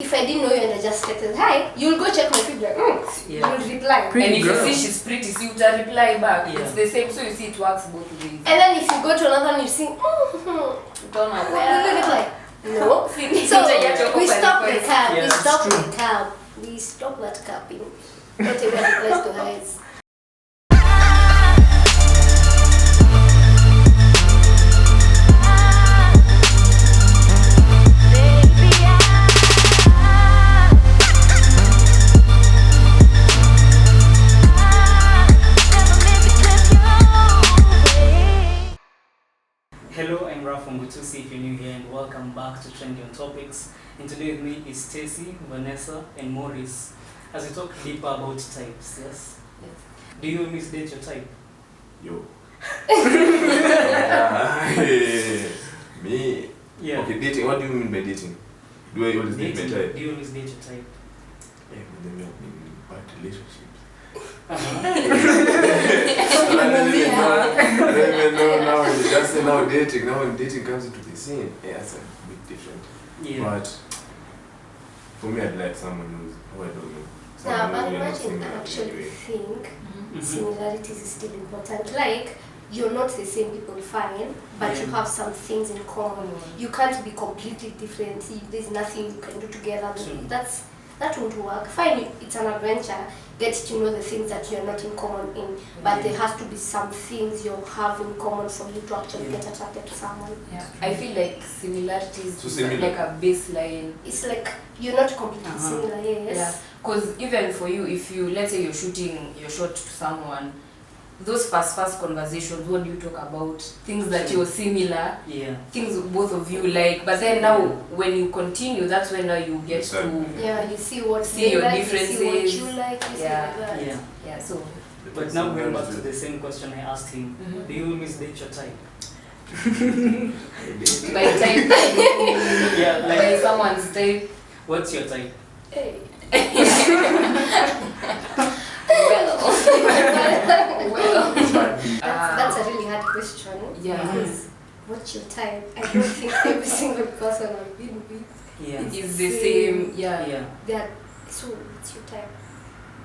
If I didn't know you and I just texted hi, you'll go check my feed like, you'll reply. And if you see she's pretty, so you will reply back. Yeah. It's the same, so you see it works both ways. And then if you go to another one, you see, Don't know will you reply? No. So we stop the cab. Yeah, We stop true. the cab. We stop that capping. Whatever replies to her is. Hello, I'm Raph Wangutusi if you're new here, and welcome back to TrendyOnTopics. And today with me is Stacey, Venessa and Morris as we talk deeper about types, yes? Do you always date your type? Yo. Me? Yeah. Okay, dating. What do you mean by dating? Do I always date my type? Do you always date your type? Yeah, but then we have been in bad relationships. Uh-huh. I don't even know now. You just say now dating. Now when dating comes into the scene, yeah, it's a bit different. Yeah. But for me, I'd like someone who I don't know. Now, Someone but who we are not imagine similar I actually anyway. think Mhm. similarities is still important. Like, you're not the same people, fine, but you Yeah. have some things in common. You can't be completely different. There's nothing you can do together. True. That won't work. Fine, it's an adventure. Get to know the things that you're not in common in, but there has to be some things you have in common for you to actually get attracted to someone. Yeah, I feel like similarities So is similar. like a baseline. It's like you're not completely Uh-huh. similar, yes. Yeah, because even for you, if you, let's say you're shooting your shot to someone, those first conversations, what do you talk about? Things that you're similar, Yeah. things both of you like, but then now when you continue, that's when now you get to, Yeah, you see what See they your like, you see what differences. you like, you see Yeah. like that. Yeah. yeah, so. But now going back to the same question I asked him, Mhm. do you always date your type? By type, Yeah, by like someone's type. what's your type? Hey. Well, That's a really hard question. Yeah. Because what's your type? I don't think every single person I've been with Yeah. it's the same, yeah. Yeah. that. So what's your type?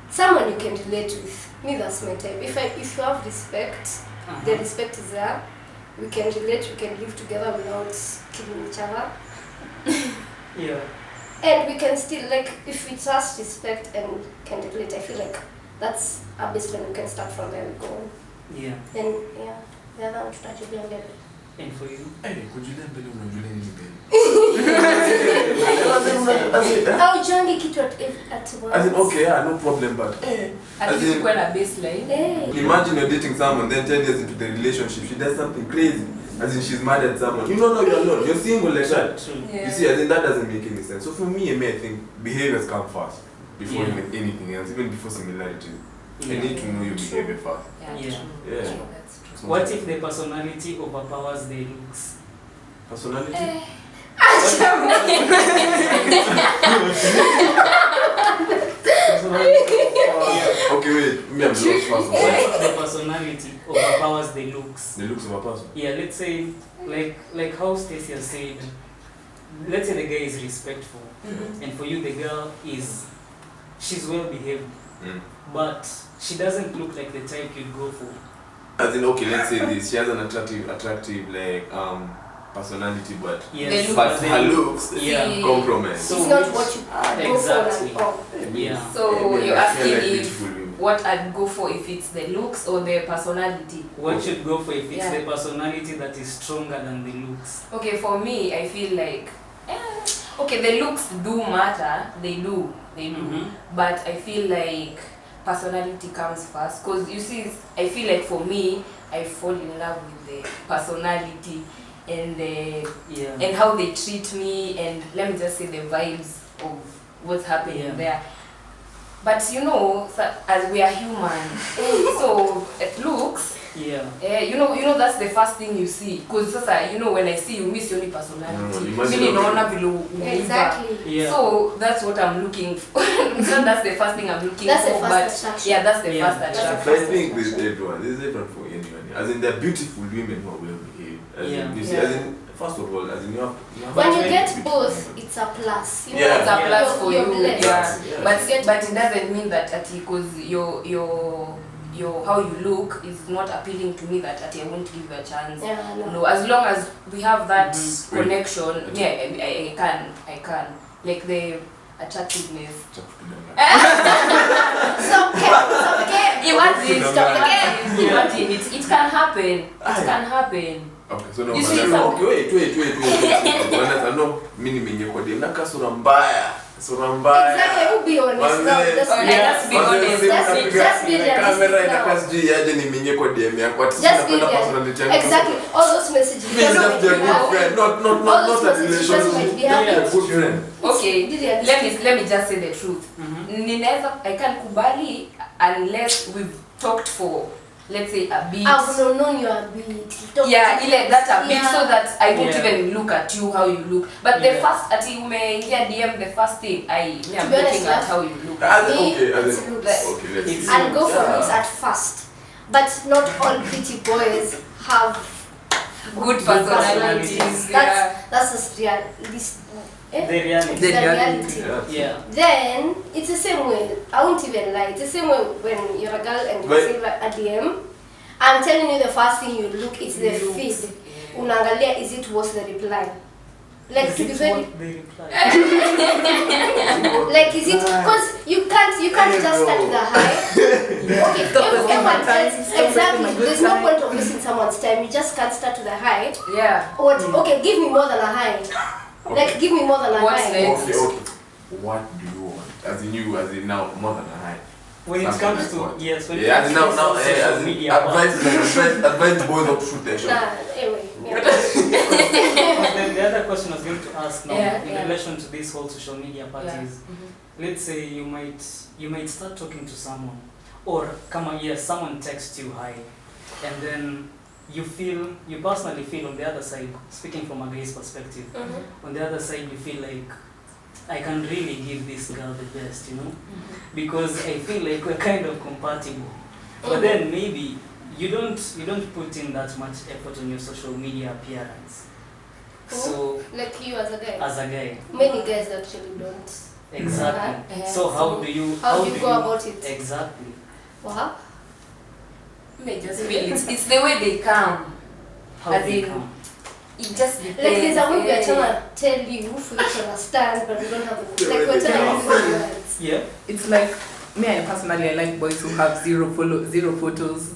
Someone you can relate with. Me, that's my type. If you have respect, Uh-huh. the respect is there. We can relate. We can live together without killing each other. Yeah. And we can still, like, if we trust, respect, and can relate, I feel like that's a baseline we can start from there and go on. Yeah. Then, yeah, the other one should be on level. And for you? Hey, could you let me know when you're Haujuangi kitu at once. As in, okay, yeah, no problem, but At As least in- when a baseline. Hey. imagine you're dating someone, then 10 years into the relationship, she does something crazy. As in, she's mad at someone. You don't know you're alone. You're single like that. True. Yeah. You see, as in, that doesn't make any sense. So for me, I think behaviors come first before Yeah. anything else, even before similarities. Yeah. I need to know your behavior first. Yeah, Yeah. true. Yeah. True, that's true. So What if the personality overpowers the looks? personality? Okay, wait. Me, I'm lost first. What if the personality overpowers the looks? The looks of a person. Yeah, let's say, like how Stacey has said, let's say the guy is respectful, and for you the girl she's well behaved, but she doesn't look like the type you'd go for. As in, okay, let's say this. She has an attractive, like, personality, but Yes, The but then- her looks Yeah. compromise. So It's not which- what you go exactly. for and all. Yeah. So Maybe you're I feel asking like if beautiful women. what I'd go for, if it's the looks or the personality. What should go for if it's Yeah. the personality that is stronger than the looks? Okay, for me, I feel like, okay, the looks do matter. They do. Mhm. But I feel like personality comes first. Because you see, I feel like for me, I fall in love with the personality and Yeah. and how they treat me, and let me just say the vibes of what's happening Yeah. there. But you know, as we are human, so it looks, Yeah. you know that's the first thing you see. Because sasa, you know, when I see you, miss your personality. imagine Mimi how- naona vile umeiva. Exactly. Yeah. So that's what I'm looking for. So that's the first thing I'm looking That's the for. first But attraction. yeah, that's the Yeah. first That's the attraction. But I think this is everyone for anyone. As in, they're beautiful women who are well behaved. As Yeah. in, you see, Yeah. as in, First of all, as in you have when you get both, it's a plus. You know, Yeah. It's a plus for you're you. blessed. Yeah. But it doesn't mean that because your how you look is not appealing to me that I won't give you a chance. Yeah, no. No, as long as we have that connection, I can. Like the attractiveness. Imagine it can happen. It can happen. Okay, so no, You see, wait. Wanna know mimi nimenye kwa dem na kasura mbaya. Exactly, we'll be honest. No, Let's be honest. Just be realistic kamera now. inakasiji yaje nimenye kwa DM yako ati Just be napenda realistic. personality yangu. Exactly. All those messages. Me just be a good friend, not a relationship. Yeah, a good friend. Okay, Be realistic. let me just say the truth. I can't kubali unless we've talked for, let's say, a bit. I've known you a bit. That's a bit, so that I don't Yeah. even look at you how you look. But the Yeah. first umeingia DM, the first thing I'm be looking honest, at how you look. Okay, it's looks. okay, let's see. I'll go for looks at first. But not all pretty boys have Good personalities. that's just reality. The reality. The reality. Yeah. Then it's the same way. I won't even lie. It's the same way when you're a girl and you receive a DM. I'm telling you, the first thing you look is the feed. Unaangalia, is it worth the reply? Like Is to be it very what they reply? like is it because you can't just start with a hi. Okay, everyone else, exactly. There's no point of wasting someone's time. You just can't start with a hi. Yeah. What? Okay, give me more than a hi. Like give me more than a What's hi. next? Okay. What do you want? As in now, more than a high. When it Something comes to like what? yes, when it Yeah, comes now, to as social in media, advise boys not to shoot their shot. Nah, anyway. Yeah. But the other question I was going to ask now in relation to this whole social media part is, let's say you might start talking to someone, or someone texts you hi, and then you personally feel on the other side, speaking from a guy's perspective, on the other side you feel like I can really give this girl the best, because I feel like we're kind of compatible. But then maybe you don't put in that much effort on your social media appearance. So like you as a guy. Many guys actually don't. Exactly. So how do you go about it? Exactly. Wow. I just feel it's the way they come. How As they in, come. it just depends. Like there's a way we are trying to tell you for you to understand, but we don't have the like we're trying to use the words. Yeah. It's like me, I personally I like boys who have zero photos,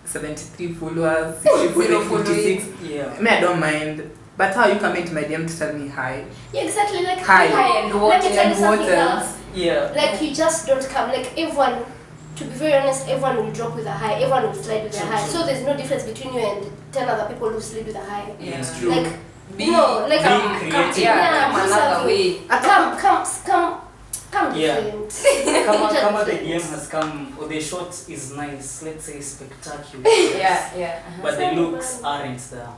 73 followers, 56. Yeah. Me, I don't mind. But how you come into my DM to tell me hi? Yeah, exactly. Like Hi. And what let me tell you and something what else. Yeah. Like you just don't come. Like everyone, to be very honest, everyone will drop with a hi. Everyone will slide with a hi. So there's no difference between you and 10 other people who slid with a hi. Yeah. It's true. Like Be- no, like being creative. come do another something. way. Come Yeah. different. Come the DM has come, or the shot is nice, let's say spectacular. Yeah. But the looks aren't there.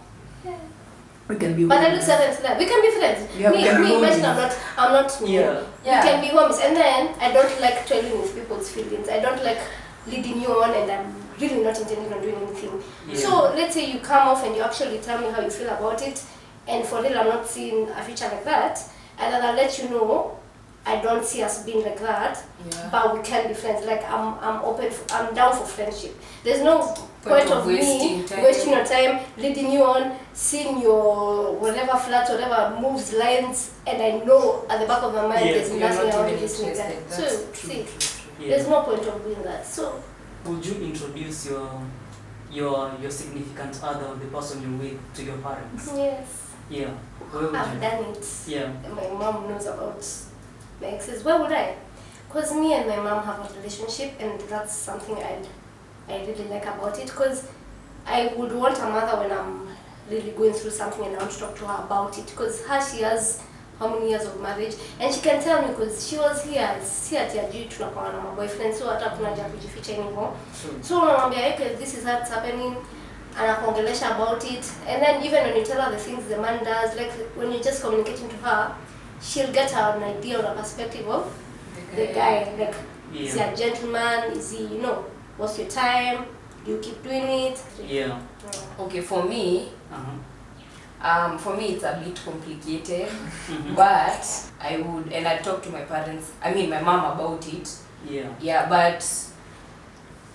We can be But I women. look certain like we can be friends. Yeah, we can be me imagine homies. I'm not me. Yeah. We can be homies. And then I don't like toiling with people's feelings. I don't like leading you on and I'm really not intending on doing anything. Yeah. So let's say you come off and you actually tell me how you feel about it, and for real I'm not seeing a future like that, and then I'll let you know I don't see us being like that, but we can be friends. Like I'm open, I'm down for friendship. There's no point of me wasting your time, leading you on, seeing your whatever flats, whatever moves, lines, and I know at the back of my mind there's You're nothing I not want to even listen to that. interested. So That's see, Yeah. there's no point of doing that. So Would you introduce your significant other, or the person you're with, to your parents? yes, Yeah. Where would I've you? done it. Yeah. My mom knows about my exes. Why would I? Because me and my mom have a relationship, and that's something I really like about it. Because I would want a mother when I'm really going through something and I want to talk to her about it. Because she has how many years of marriage, and she can tell me because she was here. Si ati ajui tunakuwa na boyfriend, so hata kuna haja kujificha anymore. So unamwambia okay, this is what's happening. Anakuongelesha about it, and then even when you tell her the things the man does, like when you're just communicating to her, she'll get an idea or a perspective of the guy. Like, is he a gentleman? Is he, what's your time? Do you keep doing it? Yeah. Okay, for me, For me, it's a bit complicated, but I would, and I talk to my parents, my mom about it. Yeah. Yeah, but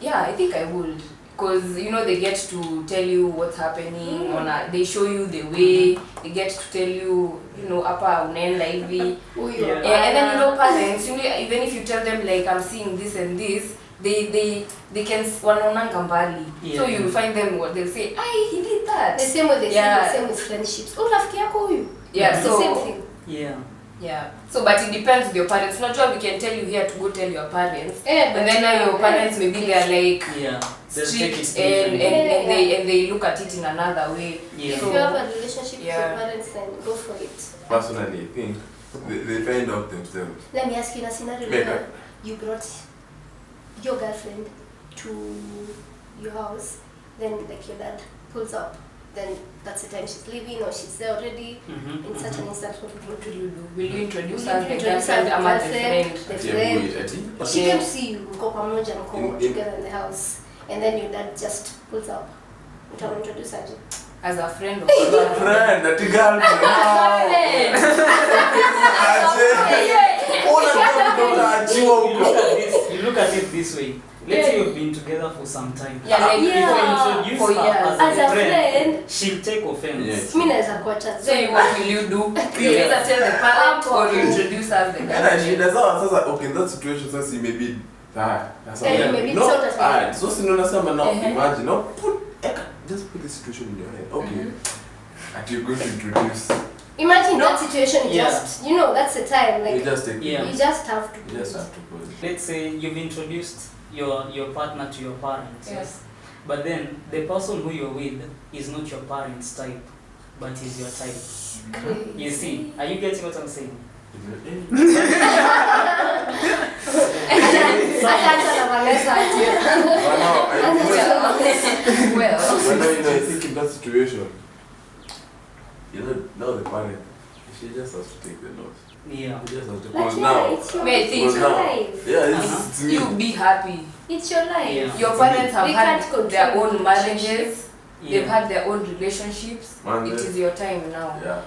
yeah, I think I would. Because, they get to tell you what's happening, they show you the way, they get to tell you, apa unaenda hivi. Yeah. And then, parents, even if you tell them, like, I'm seeing this and this, they can wanaonanga mbali. So you find them what they'll say, he did that. The same way they say, the same with friendships. Rafiki yako huyu. Yeah, it's the same thing. Yeah. So, but it depends with your parents. Not sure we can tell you here to go tell your parents. Yeah, but then now your parents maybe they're like strict and they look at it in another way. Yeah. If you have a relationship with your parents, then go for it. Personally, I think they find out themselves. Let me ask you in a scenario where you brought your girlfriend to your house, then like your dad pulls up. Then that's the time she's leaving or she's there already. In such an instant, what will you do? Will you introduce her the girlfriend or the friend? She came to see you, mko pamoja, mko together in the house, and then your dad just pulls up. Introduce her as a friend or a friend, a girlfriend. You look at it this way. Let's say you've been together for some time. Like if you introduce her as a friend, she'll take offense. Yes. So what will you do? You either tell the parent or you introduce her as the girlfriend. Okay, in that situation, so you may be that's so imagine, just put the situation in your head. Okay. And you're going to introduce. Imagine that situation, just that's the time. Like you just take you just have to. You just have to put it. Let's say you've introduced your partner to your parents. Yes. But then the person who you're with is not your parents' type, but is your type. Crazy. You see? Are you getting what I'm saying? I think in that situation, now the parent, she just has to take the note. Yeah. She just has to Like, now. it's your life. It's me. You be happy. It's your life. Yeah. Your parents have They had can't control their own the marriages. Yeah. They've had their own relationships. It is your time now. Yeah.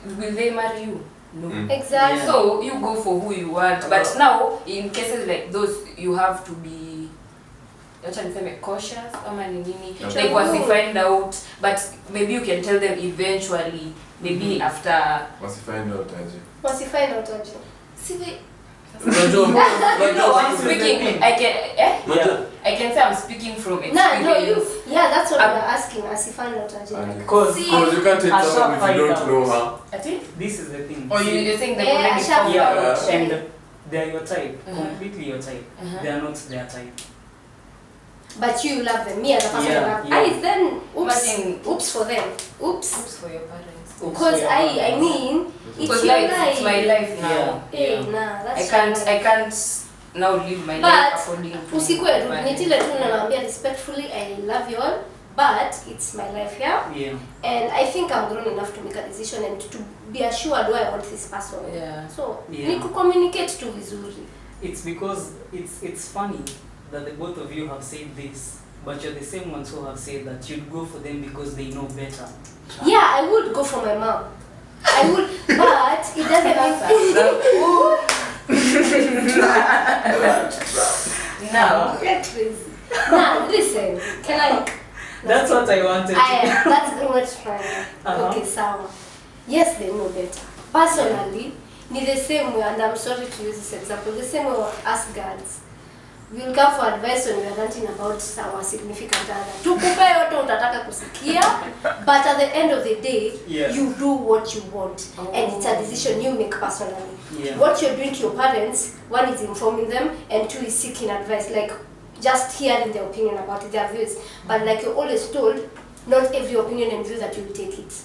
Will they marry you? No. Exactly. So you go for who you want. But now, in cases like those, you have to be cautious. Like once you find out, but maybe you can tell them eventually. Maybe after. Once you find out, Aji. See, I'm speaking. I can say I'm speaking from experience. That's what we're asking. As if I not Aji. Because you can't take someone if you don't know her. I think this is the thing. or you're saying they Yeah, already found out. And they're your type, completely your type. They are not their type. But you love them. Me as a person, Yeah, love. yeah. Then Imagine- oops for them. Oops. Oops for your parents. Because I mean, it's Because your life, life. it's my life now. Hey, nah, I that's can't now live my But life according to usikwe my- nitile tu naambia respectfully, I love you all, but it's my life here. Yeah. And I think I'm grown enough to make a decision and to be assured do I want this person. Yeah. So Yeah. ni communicate tu vizuri. It's because it's funny that the both of you have said this, but you're the same ones who have said that you'd go for them because they know better. Yeah, I would go for my mom. I would, but it doesn't Now, get crazy. Nah, listen. Can I? That's what I wanted. That's not fine. Uh-huh. Okay, so yes, they know better. Personally, ni the same way, and I'm sorry to use this example, the same way us girls. We'll come for advice when we're ranting about our significant other. Tukupe yote utataka kusikia, but at the end of the day, you do what you want. And it's a decision you make personally. Yeah. What you're doing to your parents, one is informing them, and two is seeking advice, like just hearing their opinion about it, their views. But like you're always told, not every opinion and view that you take it.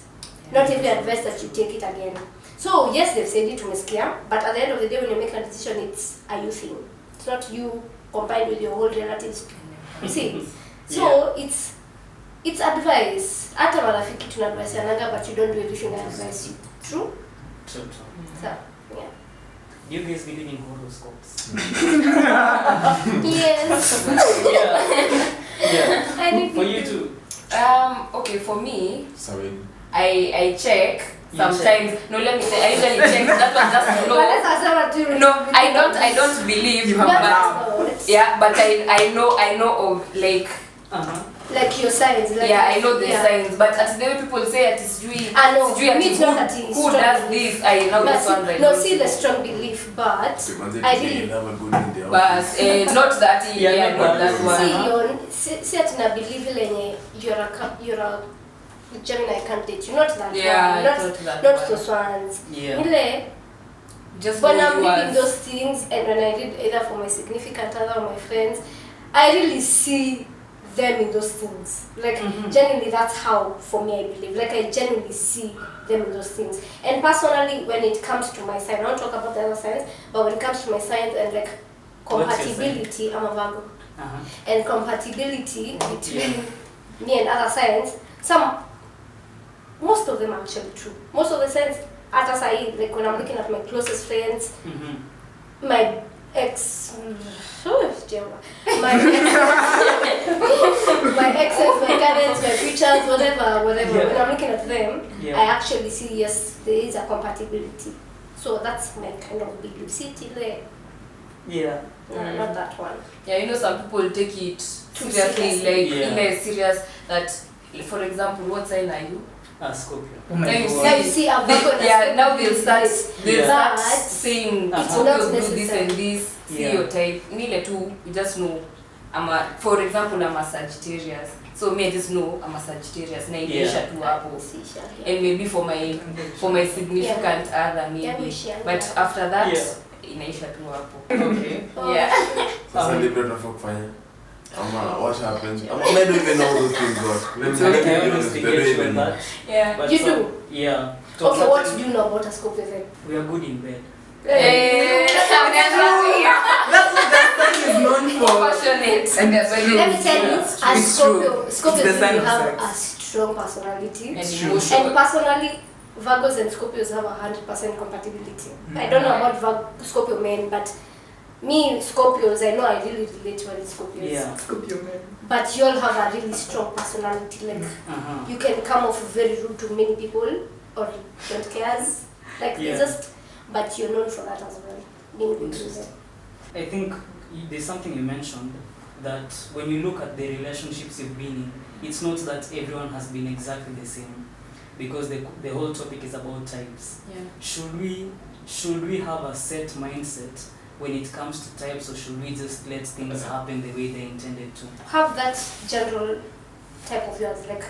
Not every advice that you take it again. So yes, they've said it to Meskia, but at the end of the day, when you make a decision, it's a you thing. It's not you combined with your whole relatives. You see? So it's advice. Hata marafiki tuna advice yanaga, but you don't do everything I advise you. True? True. So, yeah. Do you guys believe in horoscopes? Yes. Yeah. Anything. For you too. okay, for me, Sorry. I check sometimes. No, let me say I usually check. That was just no. I don't believe. You have but, yeah, but I know of like. Like your signs. Like I know the signs, but at the way people say it is who does this, I know this one. No, see the strong belief, but I really. But not that. Not that one. See, I believe you're a Gemini candidate. You're not that one. Not those ones. Yeah. Just when I'm reading those things, and when I read either for my significant other or my friends, I really see them in those things. Like genuinely, that's how for me I believe. Like I genuinely see them in those things. And personally, when it comes to my sign, I don't talk about the other signs, but when it comes to my signs and like compatibility, I'm a Virgo. And compatibility between me and other signs, most of them are actually true. Most of the signs, like when I'm looking at my closest friends, my ex, my exes, my currents, my futures, whatever. When I'm looking at them, I actually see yes, there is a compatibility. So that's my kind of belief. See it there. Yeah. No, not that one. Yeah, some people take it seriously, like serious. That, for example, what sign are you? Scorpio. Oh my God. Now you see a Virgo. Now they'll start saying Scorpio do this and this. See your type. Nile too, you just know. For example, I'm a Sagittarius. So me I just know I'm a Sagittarius. Na inaisha tu hapo. And maybe for my significant other maybe. But after that, inaisha tu hapo. Okay. Sasa libra tunafanya. What happens? I don't even know those things, God. Yeah. You do? Yeah. Okay, what do you know about a Scorpio then? We are good in bed. That's what that sign is known for. Passionate. And that's why let me tell you, as Scorpios really have a strong personality. And And personally, Virgos and Scorpios have 100% compatibility. I don't know about Scorpio men, but me, Scorpios, I know I really relate well with Scorpios. Yeah. Scorpio man. But you all have a really strong personality. Like, you can come off very rude to many people or don't care. Like, but you're known for that as well. Being good to them. I think there's something you mentioned that when you look at the relationships you've been in, it's not that everyone has been exactly the same, because the whole topic is about types. Yeah. Should we have a set mindset when it comes to types, or should we just let things happen the way they intended to? Have that general type of yours, like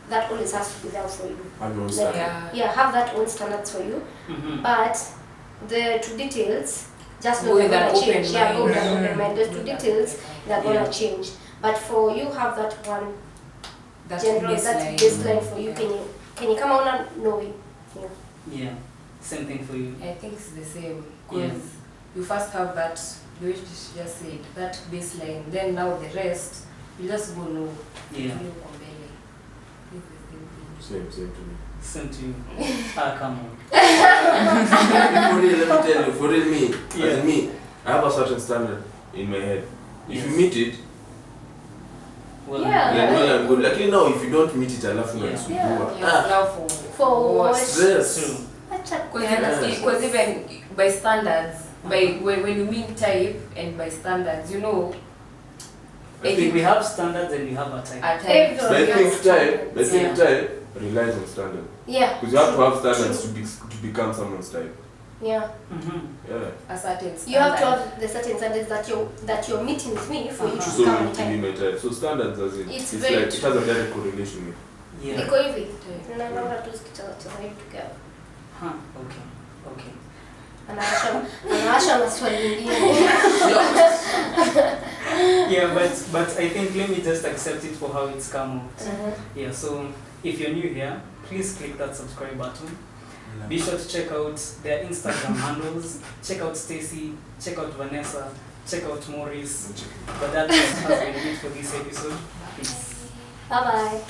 that always has to be there for you. Like, have that own standards for you. But the two details, just know they're gonna change. Go with an open mind. The two details, they're gonna change. But for you, have that one general, that baseline for you. Can you come on and know it? Yeah. Same thing for you. I think it's the same. Because you first have that, you just said, that baseline. Then now the rest, you just go know. Yeah. Same to me. Same to you. Come on. For real, let me tell you, for real me, as in me, I have a certain standard in my head. If you meet it, well and good. Like now, if you don't meet it, I'll for what? Stress. Because even by standards, when you mean type and by standards, I think we have standards and we have a type. But I think type relies on standard. Yeah. Because you have to have standards to become someone's type. Yeah. A certain standard. You have to have the certain standards that you're meeting with me for you to become a type. Be my type. So standards as in, it's like it has a direct correlation with. Yeah. Okay. Yeah, but I think let me just accept it for how it's come out. Yeah, so if you're new here, please click that subscribe button. Be sure to check out their Instagram handles. Check out Stacey, check out Venessa, check out Morris. But that has been it for this episode. Peace. Bye bye.